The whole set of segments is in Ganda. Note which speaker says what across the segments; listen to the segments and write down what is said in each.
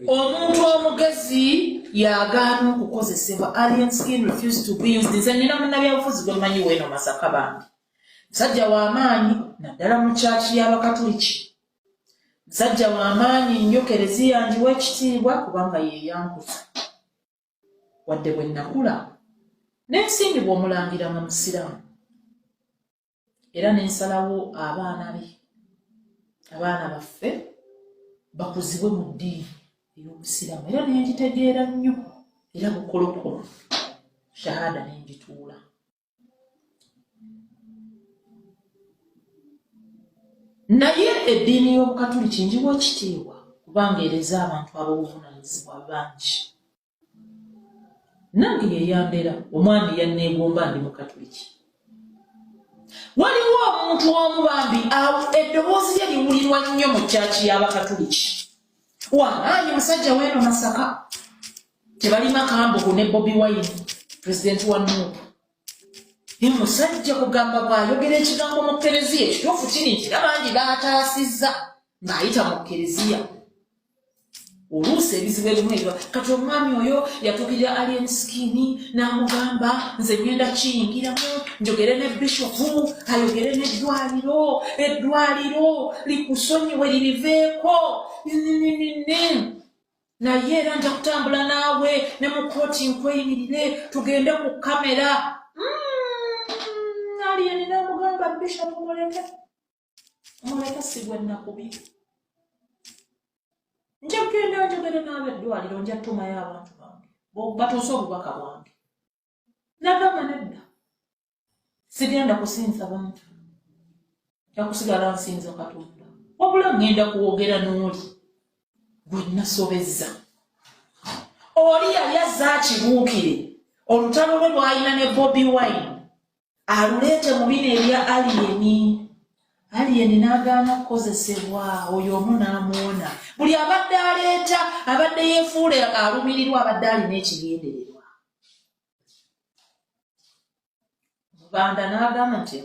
Speaker 1: omuntu omugezi yagaana okukozesebwa. Alien skin refused to be used. Nze nina munnabyabufuzi gwe mmanyi weeno Masaka bambi. Musajja w'amaanyi naddala mu kyaki y'Abakatuliki. Musajja w'amaanyi nnyo, Kereziya njiwa ekitiibwa kubanga ye yankuza. Wadde bwe nnakula n'ensimbibwa omulangira nga musiraamu. Era n'ensalawo abaana baffe bakuzibwe mu ddiini ey'Obusiraamu. Era n'engitegeera nnyo era bukolokolo. Shahada n'engituula. Naye eddiini y'Obukatuliki njiwa ekitiibwa kubanga ereza abantu ab'obuvunaanyizibwa bangi. Nange yeyandera omwami yanneegomba ndi Mukatuliki. Waliwo omuntu omu bambi eddoboozi lye liwulirwa nnyo mu kyaki y'Abakatuliki. Wamaanyi musajja weeno Masaka. Tebalima Kambugu ne Bobi Wine, pulezidenti wa Nuupu. Ye musajja kugamba bw'ayogera ekigambo mu Kereziya ekituufu kiri nti bangi baataasizza ng'ayita mu Kereziya. Oluusi ebizibu ebimu ebyo kati omwami oyo yatuukirira Alien Skin n'amugamba nze ngenda kiyingiramu njogere ne bishopu ayogere n'eddwaliro, eddwaliro likusonyiwe liriveeko naye era nja kutambula naawe ne mu kooti nkweyimirire tugende ku kamera. Alien n'amugamba bishopu muleke si gwe nnakubi. Nja kugenda njogere n'abeddwaliro nja tumayo abantu bange batuuse obubaka bwange. Nagamba nedda sigenda kusinza bantu, nja kusigala nsinza Katonda. Wabula ngenda kuwogera n'oli gwe nasobezza. Oli yali azza akibuukire olutalo lwe lw'alina ne Bobi Wine aluleete mu bino ebya Alien n'agaana kukozesebwa. Oyo omu n'amuwona. Buli abadde aleeta abadde yeefuula alumirirwa abadde alina ekigendererwa. Mubanda n'agamba nti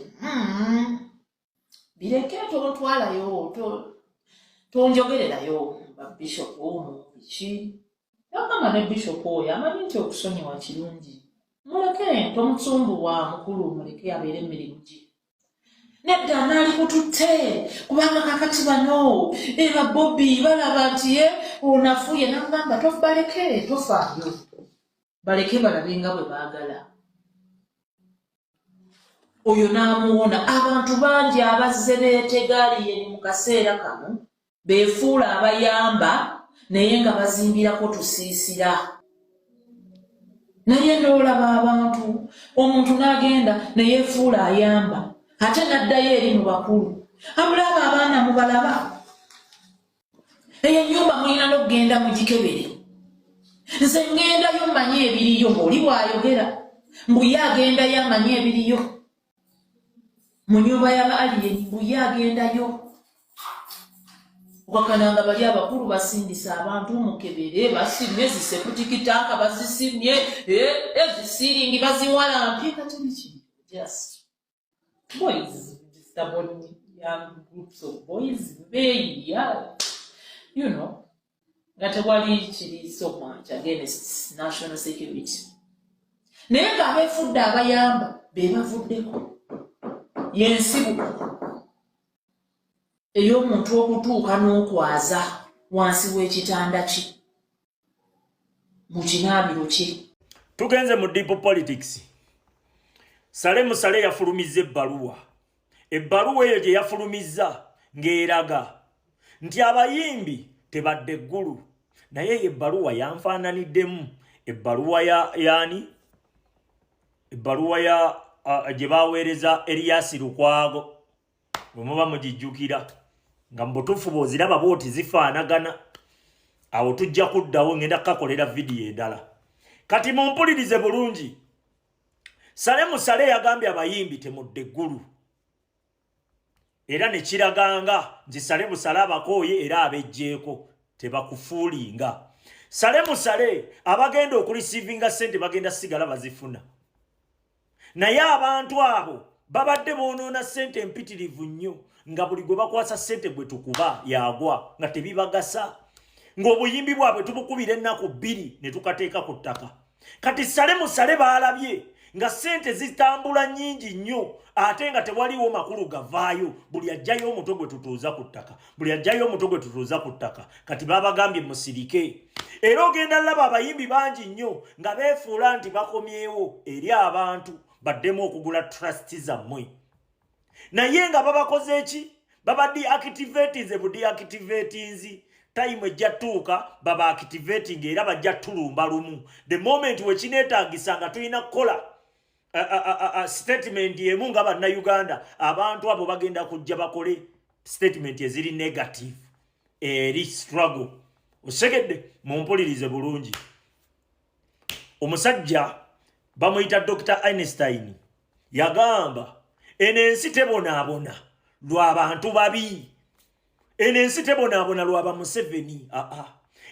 Speaker 1: bireke tontwalayo tonjogererayo babishopu mu biki. N'agamba ne bishopu oyo amanyi nti okusonyiwa kirungi. Muleke tomusumbuwa mukulu, muleke abeere emirimu gye. Nedda naali kututte kubanga kakati bano eba Bobi balaba nti onafuye. N'agamba baleke tofaayo, baleke balabe nga bwe baagala. Oyo n'amuwona. Abantu bangi abazze beetega Alien mu kaseera kano beefuula abayamba naye nga bazimbirako tusiisira. Naye n'olaba abantu omuntu n'agenda neyeefuula ayamba ate n'addayo eri mu bakulu. Abulaba abaana mubalaba. Eyo ennyumba mulina n'okugenda mugikebere. Nze ngendayo mmanyi ebiriyo ng'oli bw'ayogera mbuye agendayo amanyi ebiriyo. Mu nnyumba y'aba Alien mbuye agendayo. Wakananga bali abakulu basindisa abantu mukebere basimye ziseputikitaka bazisimye ezisiringi baziwalampye kati biki. Just boys, stubborn young groups of boys, you know, that wali chiri so much against national security. Naye ng'abefudde abayamba be bavuddeko y'ensibu ey'omuntu okutuuka n'okwaza wansi w'ekitanda kye mu kinaabiro kye.
Speaker 2: Tugenze mu deep politics. Sale Musale yafulumizza ebbaluwa eyo gye yafulumizza ng'eraga nti abayimbi tebadde ggulu, naye ebbaluwa yanfaananiddemu ebbaluwa yaani ebbaluwa ya gye baaweereza Erias Lukwago bwe muba mugijjukira nga mu butuufu bw'oziraba bw'oti zifaanagana. Awo tujja kuddawo ngenda kukakolera vidiyo endala. Kati mumpulirize bulungi. Sale Musale yagambye abayimbi temudde ggulu. Era ne kiraganga nti Sale Musale abakooye era abejjeeko tebakufuulinga. Sale Musale abagenda okulisiivinga ssente bagenda sigala bazifuna. Naye abantu abo babadde boonoona ssente empitirivu nnyo nga buli gwe bakwasa ssente gwe tukuba yagwa nga tebibagasa ng'obuyimbi bwabwe tubukubira ennaku 2 ne tukateeka ku ttaka. Kati sale musale baalabye nga sente zitambula nnyingi nnyo ate nga tewaliwo makulu gavaayo. Buli ajjayo omutwe gwe tutuuza ku ttaka, buli ajjayo omutwe gwe tutuuza ku ttaka. Kati babagambye musirike. Era ogenda laba abayimbi bangi nnyo nga beefuula nti bakomyewo eri abantu baddemu okugula trust zammwe. Naye nga babakoze eki? Baba deactivating ze budeactivating time ejja tuuka baba activating era bajja tulumba lumu. The moment we kineetaagisa nga tulina kukola statement yemu nga bannayuganda, abantu abo bagenda kujja bakole statement eziri negative eri struggle. Osegedde mumpulirize bulungi. Omusajja bamuyita Dr. Einstein yagamba enensi tebonaabona lw'abantu babi, enensi tebonaabona lw'aba Museveni.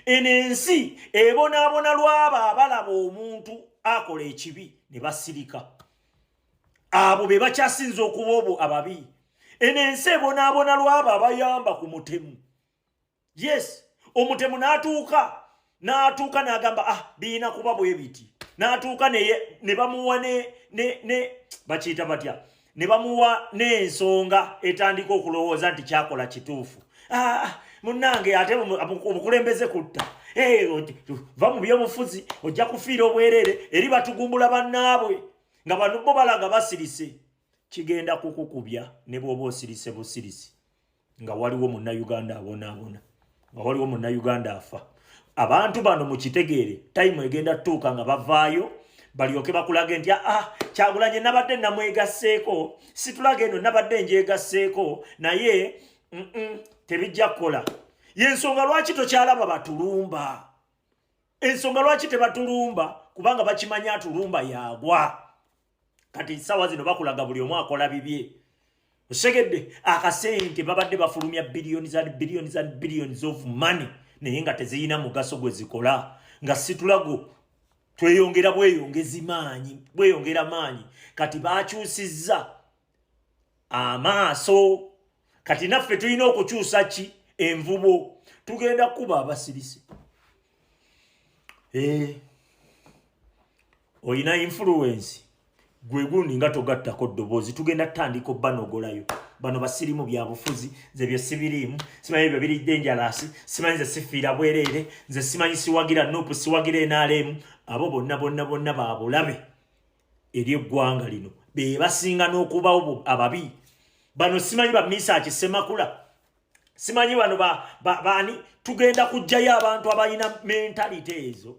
Speaker 2: Enensi ebonaabona lw'aba abalaba omuntu akola ekibi ne basirika, abo be bakyasinza okuba obwo ababi. Enensi ebonaabona lw'aba abayamba ku mutemu. Yes, omutemu n'atuuka n'agamba biina kuba bwe biti. N'atuuka ne bamuwa ne bakiyita batya, ne bamuwa n'ensonga etandika okulowooza nti kyakola kituufu. Munnange ate obukulembeze kutta. Va mu byobufuzi ojja kufiira obwerere eri batugumbula bannaabwe nga bano bo balaga basirise. Kigenda kukukubya ne bw'oba osirise busirisi nga waliwo munnayuganda abonaabona, nga waliwo munnayuganda afa. Abantu bano mukitegeere time egenda tuuka nga bavaayo balyoke bakulage nti Kyagulanyi nabadde namwegasseeko, situlage eno nabadde njegasseeko, naye tebijja kukola. Yensonga lwaki tokyalaba batulumba? Ensonga lwaki tebatulumba? Kubanga bakimanya atulumba yagwa. Kati sawa zino bakulaga buli omu akola bibye. Osegedde akasente babadde bafulumya billions and billions and billions of money naye nga teziyina mugaso gwe zikola, nga situlago tweyongera bweyongera maanyi. Kati bakyusizza amaaso. Kati naffe tulina okukyusa ki? Envubo. Tugenda kuba abasirisi. Oyina influence gwe gundi nga togattako ddoboozi. Tugenda tandika banogolayo. Bano basirimu bya bufuzi, ze byo sibirimu, simanyi byo biri dangerous, simanyi ze sifiira bwerere, ze simanyi siwagira nopu, siwagira NRM. Abo bonna babulabe eri eggwanga lino be basinga n'okubawo ababi. Bano simanyi ba Misaki Semakula, simanyi bano baani. Tugenda kujjayo abantu abalina mentality ezo.